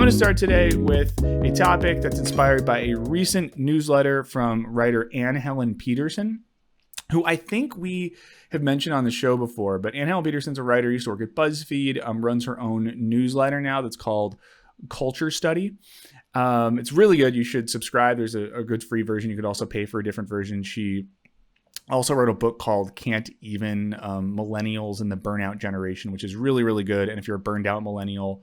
want to start today with a topic that's inspired by a recent newsletter from writer Anne Helen Petersen, who I think we have mentioned on the show before. But Anne Helen Petersen's a writer, used to work at BuzzFeed, runs her own newsletter now that's called Culture Study. It's really good. You should subscribe. There's a good free version. You could also pay for a different version. She also wrote a book called Can't Even, Millennials and the Burnout Generation, which is really, really good. And if you're a burned out millennial,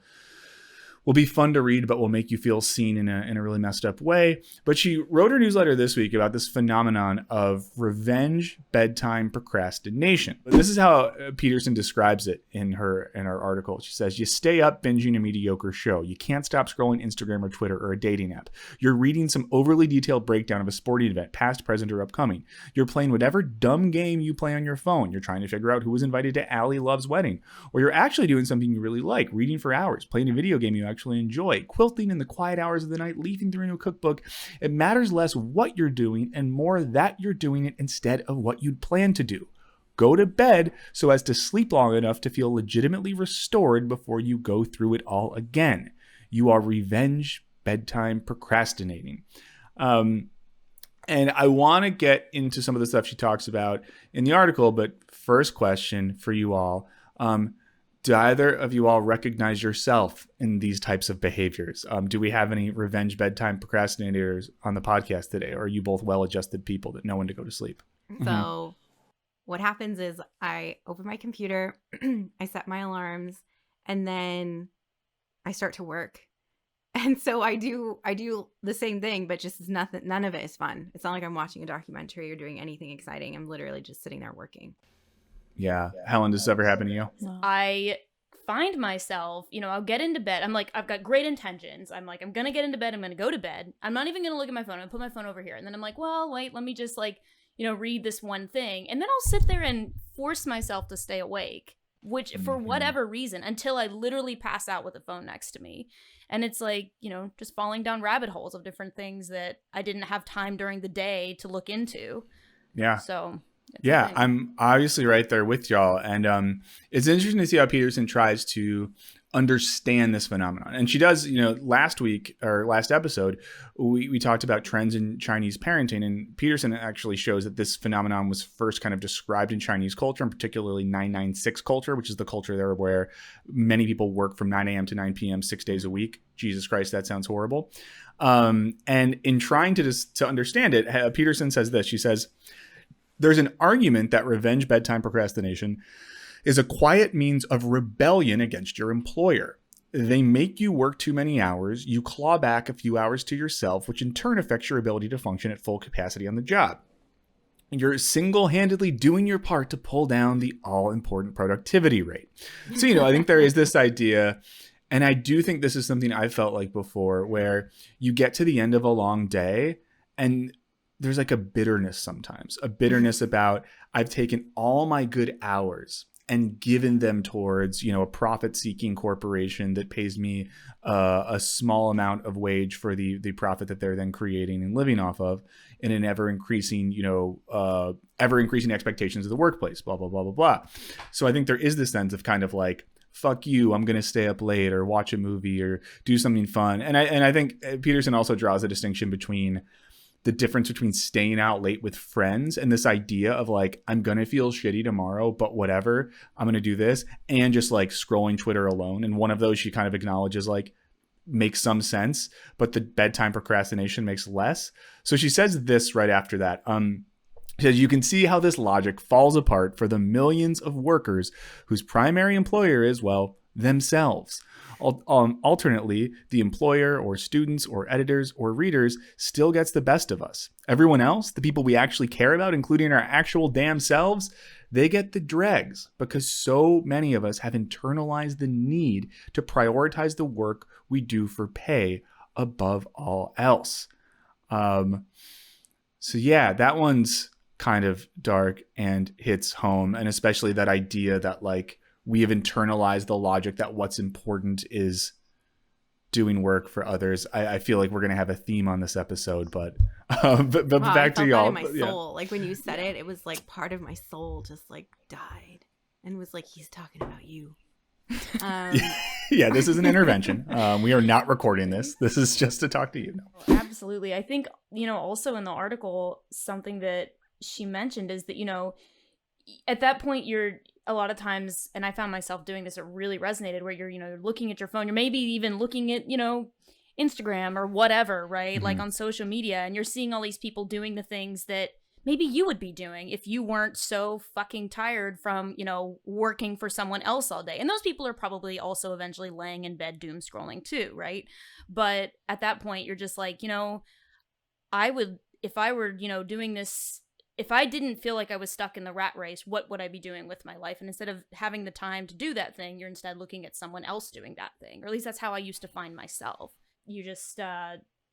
will be fun to read, but will make you feel seen in a really messed up way. But she wrote her newsletter this week about this phenomenon of revenge bedtime procrastination. This is how Petersen describes it in her article. She says, you stay up binging a mediocre show. You can't stop scrolling Instagram or Twitter or a dating app. You're reading some overly detailed breakdown of a sporting event, past, present, or upcoming. You're playing whatever dumb game you play on your phone. You're trying to figure out who was invited to Allie Love's wedding. Or you're actually doing something you really like, reading for hours, playing a video game you actually enjoy, quilting in the quiet hours of the night, leafing through a new cookbook. It matters less what you're doing and more that you're doing it instead of what you'd plan to do. Go to bed so as to sleep long enough to feel legitimately restored before you go through it all again. You are revenge bedtime procrastinating. And I want to get into some of the stuff she talks about in the article, but first question for you all. Do either of you all recognize yourself in these types of behaviors? Do we have any revenge bedtime procrastinators on the podcast today? Or are you both well-adjusted people that know when to go to sleep? So what happens is I open my computer, I set my alarms, and then I start to work. And so I do the same thing, but just none of it is fun. It's not like I'm watching a documentary or doing anything exciting. I'm literally just sitting there working. Yeah. Helen, does this ever happen to you? I find myself, I'll get into bed. I'm like, I've got great intentions. I'm like, I'm going to get into bed. I'm going to go to bed. I'm not even going to look at my phone. I'm going to put my phone over here. And then I'm like, well, wait, let me just read this one thing. And then I'll sit there and force myself to stay awake, which for whatever reason, until I literally pass out with the phone next to me. And it's like, just falling down rabbit holes of different things that I didn't have time during the day to look into. Yeah. So... yeah, I'm obviously right there with y'all. And it's interesting to see how Petersen tries to understand this phenomenon. And she does, last episode, we talked about trends in Chinese parenting. And Petersen actually shows that this phenomenon was first kind of described in Chinese culture, and particularly 996 culture, which is the culture there where many people work from 9 a.m. to 9 p.m. 6 days a week. Jesus Christ, that sounds horrible. And in trying to understand it, Petersen says this. She says, there's an argument that revenge bedtime procrastination is a quiet means of rebellion against your employer. They make you work too many hours, you claw back a few hours to yourself, which in turn affects your ability to function at full capacity on the job. You're single-handedly doing your part to pull down the all-important productivity rate. So, I think there is this idea, and I do think this is something I felt like before, where you get to the end of a long day and there's like a bitterness sometimes, a bitterness about I've taken all my good hours and given them towards, a profit-seeking corporation that pays me a small amount of wage for the profit that they're then creating and living off of in an ever-increasing expectations of the workplace, blah, blah, blah, blah, blah. So I think there is this sense of kind of like, fuck you, I'm going to stay up late or watch a movie or do something fun. And I think Petersen also draws a distinction between the difference between staying out late with friends and this idea of like, I'm going to feel shitty tomorrow, but whatever, I'm going to do this, and just like scrolling Twitter alone. And one of those she kind of acknowledges like makes some sense, but the bedtime procrastination makes less. So she says this right after that. She says, you can see how this logic falls apart for the millions of workers whose primary employer is, well, themselves. Alternately, the employer or students or editors or readers still gets the best of us. Everyone else, the people we actually care about, including our actual damn selves, they get the dregs because so many of us have internalized the need to prioritize the work we do for pay above all else. So yeah, that one's kind of dark and hits home. And especially that idea that like we have internalized the logic that what's important is doing work for others. I feel like we're going to have a theme on this episode, but back to y'all. That in my soul. Like when you said it, it was like part of my soul just like died and was like, he's talking about you. Yeah, this is an intervention. We are not recording this. This is just to talk to you. Absolutely. I think, also in the article, something that she mentioned is that, at that point, you're a lot of times, and I found myself doing this, it really resonated, where you're looking at your phone, you're maybe even looking at, Instagram or whatever, right? Like on social media, and you're seeing all these people doing the things that maybe you would be doing if you weren't so fucking tired from, working for someone else all day. And those people are probably also eventually laying in bed doom scrolling too, right? But at that point, you're just like, I would, if I were, doing this, if I didn't feel like I was stuck in the rat race, what would I be doing with my life? And instead of having the time to do that thing, you're instead looking at someone else doing that thing. Or at least that's how I used to find myself. You just,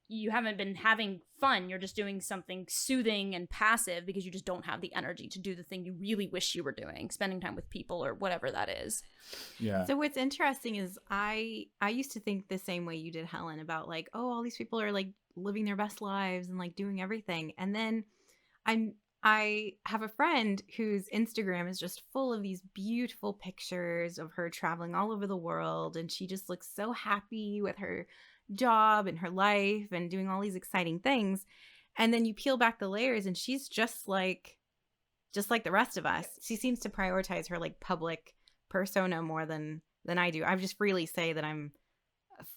you haven't been having fun. You're just doing something soothing and passive because you just don't have the energy to do the thing you really wish you were doing, spending time with people or whatever that is. Yeah. So what's interesting is I used to think the same way you did, Helen, about like, oh, all these people are like living their best lives and like doing everything. And then I have a friend whose Instagram is just full of these beautiful pictures of her traveling all over the world. And she just looks so happy with her job and her life and doing all these exciting things. And then you peel back the layers and she's just like the rest of us. She seems to prioritize her like public persona more than I do. I just freely say that I'm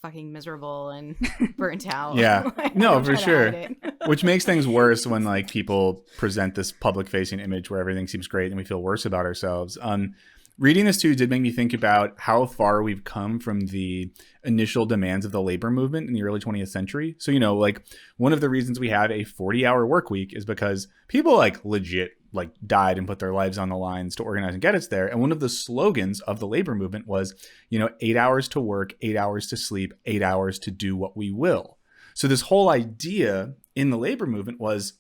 fucking miserable and burnt out. Yeah. No, for sure. It. Which makes things worse when like people present this public facing image where everything seems great and we feel worse about ourselves. Reading this too did make me think about how far we've come from the initial demands of the labor movement in the early 20th century. So, like one of the reasons we have a 40-hour work week is because people like legit like died and put their lives on the lines to organize and get us there. And one of the slogans of the labor movement was, 8 hours to work, 8 hours to sleep, 8 hours to do what we will. So this whole idea in the labor movement was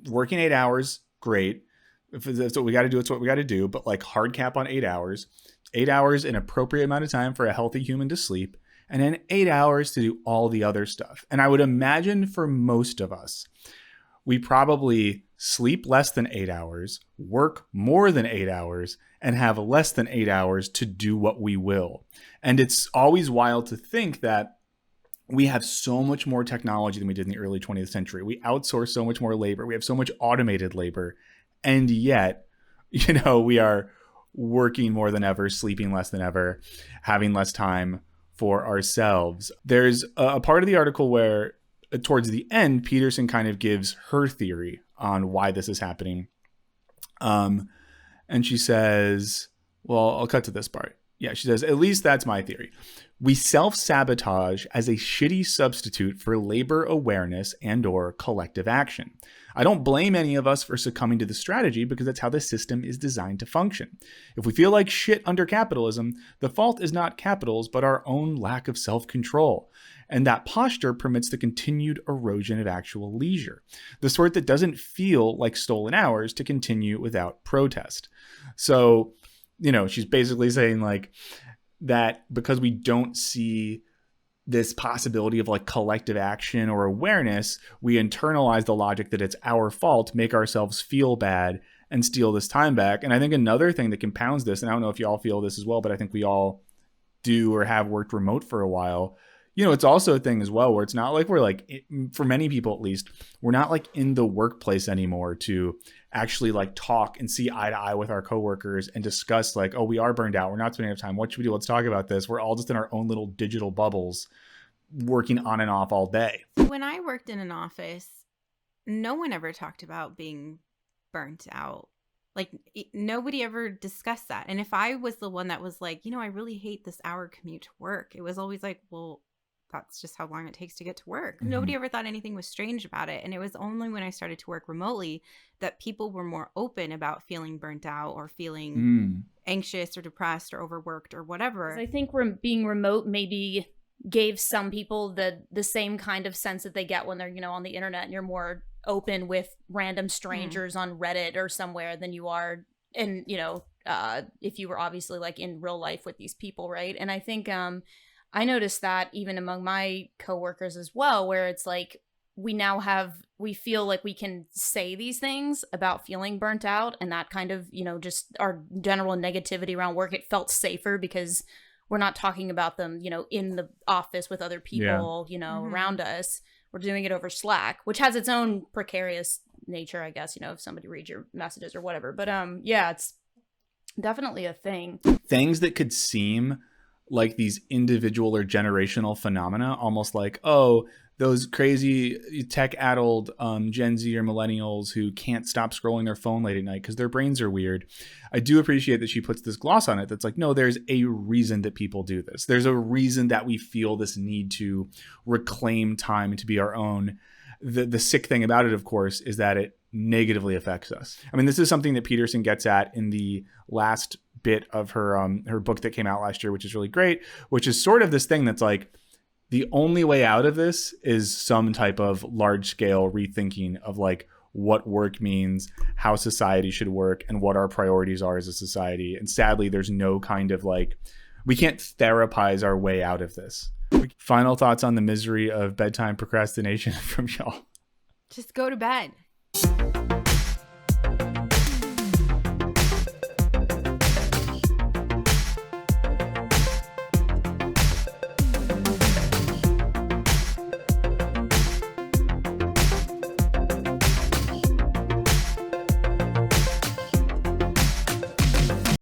working 8 hours, great. If that's what we got to do, it's what we got to do. But like hard cap on 8 hours, 8 hours, an appropriate amount of time for a healthy human to sleep, and then 8 hours to do all the other stuff. And I would imagine for most of us, we probably sleep less than 8 hours, work more than 8 hours, and have less than 8 hours to do what we will. And it's always wild to think that we have so much more technology than we did in the early 20th century. We outsource so much more labor. We have so much automated labor. And yet, we are working more than ever, sleeping less than ever, having less time for ourselves. There's a part of the article where towards the end, Peterson kind of gives her theory on why this is happening. And she says, well, I'll cut to this part. Yeah, she says, at least that's my theory. We self-sabotage as a shitty substitute for labor awareness and or collective action. I don't blame any of us for succumbing to the strategy because that's how the system is designed to function. If we feel like shit under capitalism, the fault is not capital's, but our own lack of self-control. And that posture permits the continued erosion of actual leisure, the sort that doesn't feel like stolen hours to continue without protest. So, she's basically saying like that because we don't see this possibility of like collective action or awareness, we internalize the logic that it's our fault, make ourselves feel bad, and steal this time back. And I think another thing that compounds this, and I don't know if y'all feel this as well, but I think we all do or have worked remote for a while. It's also a thing as well where it's not like we're like, for many people at least, we're not like in the workplace anymore to actually like talk and see eye to eye with our coworkers and discuss like, oh, we are burned out. We're not spending enough time. What should we do? Let's talk about this. We're all just in our own little digital bubbles working on and off all day. When I worked in an office, no one ever talked about being burnt out. Like nobody ever discussed that. And if I was the one that was like, I really hate this hour commute to work, it was always like, well, that's just how long it takes to get to work. Mm-hmm. Nobody ever thought anything was strange about it. And it was only when I started to work remotely that people were more open about feeling burnt out or feeling anxious or depressed or overworked or whatever. I think being remote maybe gave some people the same kind of sense that they get when they're, on the internet, and you're more open with random strangers on Reddit or somewhere than you are in, if you were obviously like in real life with these people, right? And I think I noticed that even among my coworkers as well, where it's like we feel like we can say these things about feeling burnt out, and that kind of, just our general negativity around work, it felt safer because we're not talking about them, in the office with other people, Mhm. around us. We're doing it over Slack, which has its own precarious nature, I guess, if somebody reads your messages or whatever. But yeah, it's definitely a thing. Things that could seem like these individual or generational phenomena, almost like, oh, those crazy tech-addled Gen Z or millennials who can't stop scrolling their phone late at night because their brains are weird. I do appreciate that she puts this gloss on it that's like, no, there's a reason that people do this. There's a reason that we feel this need to reclaim time to be our own. The sick thing about it, of course, is that it negatively affects us. I mean, this is something that Peterson gets at in the last bit of her book that came out last year, which is really great, which is sort of this thing that's like, the only way out of this is some type of large scale rethinking of like what work means, how society should work, and what our priorities are as a society. And sadly, there's no kind of like, we can't therapize our way out of this. Final thoughts on the misery of bedtime procrastination from y'all? Just go to bed.